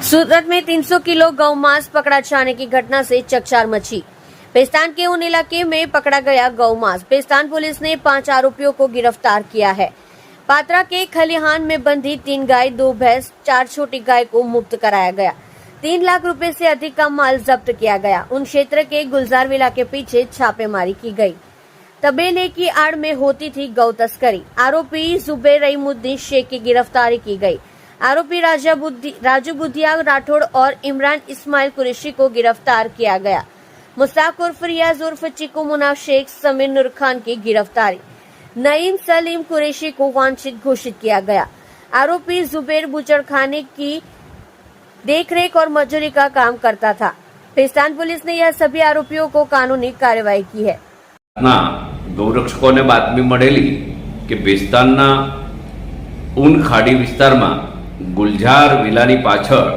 सूरत में 300 किलो गौ मांस पकड़ा जाने की घटना से चकचार मची। पेस्तान के उन इलाके में पकड़ा गया गौ मांस। पेस्तान पुलिस ने 5 आरोपियों को गिरफ्तार किया है। पात्रा के खलिहान में बंधी 3 गाय, 2 भैंस, 4 छोटी गाय को मुक्त कराया गया। 3 लाख रुपए से अधिक का माल जब्त किया गया। उन क्षेत्र के गुलजार विला के पीछे छापेमारी की गई। तबेले की आड़ में होती थी गौ तस्करी। आरोपी जुबैर रहीमुद्दीन शेख की गिरफ्तारी की गई। आरोपी राजू बुधिया राठौड़ और इमरान इस्माइल कुरैशी को गिरफ्तार किया गया। मुस्ताक उर्फ रियाज उर्फ चिकू मुना शेख समीर नूर खान की गिरफ्तारी। नईम सलीम कुरैशी को वांछित घोषित किया गया। आरोपी जुबैर बूचड़खाने की देखरेख और मजदूरी का काम करता था। पेस्तान पुलिस ने यह सभी आरोपियों को कानूनी कार्यवाही की है। ગૌરક્ષકોને બાતમી મળેલી કે પેસ્તાનના ઊન ખાડી વિસ્તારમાં ગુલજાર વિલાની પાછળ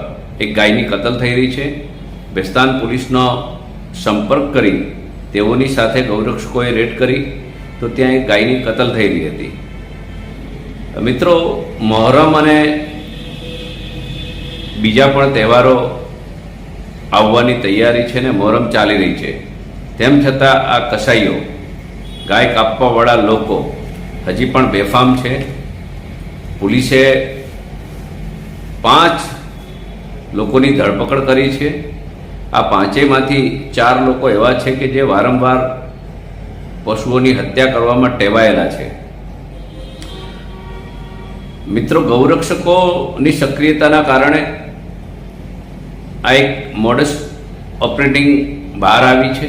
એક ગાયની કતલ થઈ રહી છે। પેસ્તાન પોલીસનો સંપર્ક કરી તેઓની સાથે ગૌરક્ષકોએ રેડ કરી તો ત્યાં એક ગાયની કતલ થઈ રહી હતી। મિત્રો, મોહરમ અને બીજા પણ તહેવારો આવવાની તૈયારી છે ને મોહરમ ચાલી રહી છે, તેમ છતાં આ કસાઈઓ ગાય કાપવાવાળા લોકો હજી પણ બેફામ છે। પોલીસે 5 લોકોની ધરપકડ કરી છે। આ 5માંથી 4 લોકો એવા છે કે જે વારંવાર પશુઓની હત્યા કરવામાં ટેવાયેલા છે। મિત્રો, ગૌરક્ષકોની સક્રિયતાના કારણે આ એક મોડસ ઓપરેટિંગ બહાર આવી છે।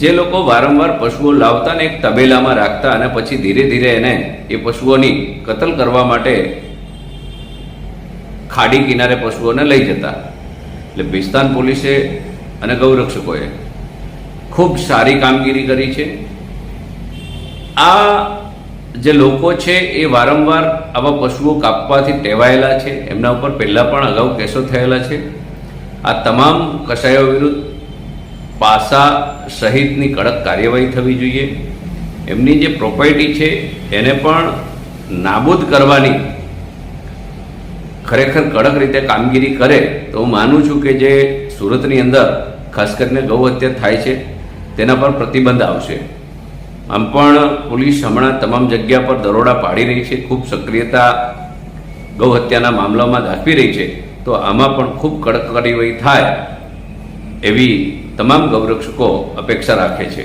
જે લોકો વારંવાર પશુઓ લાવતા ને એક તબેલામાં રાખતા અને પછી ધીરે ધીરે એને એ પશુઓની કતલ કરવા માટે ખાડી કિનારે પશુઓને લઈ જતા। એટલે પેસ્તાન પોલીસે અને ગૌરક્ષકોએ ખૂબ સારી કામગીરી કરી છે। આ જે લોકો છે એ વારંવાર આવા પશુઓ કાપવાથી ટેવાયેલા છે। એમના ઉપર પહેલા પણ અગાઉ કેસો થયેલા છે। આ તમામ કસાઈઓ વિરુદ્ધ પાસા સહિતની કડક કાર્યવાહી થવી જોઈએ। એમની જે પ્રોપર્ટી છે એને પણ નાબૂદ કરવાની ખરેખર કડક રીતે કામગીરી કરે તો હું માનું છું કે જે સુરતની અંદર ખાસ કરીને ગૌ હત્યા થાય છે તેના પર પ્રતિબંધ આવશે। આમ પણ પોલીસ હમણાં તમામ જગ્યા પર દરોડા પાડી રહી છે, ખૂબ સક્રિયતા ગૌ હત્યાના મામલામાં દાખવી રહી છે। તો આમાં પણ ખૂબ કડક કાર્યવાહી થાય એવી તમામ ગૌરક્ષકો અપેક્ષા રાખે છે।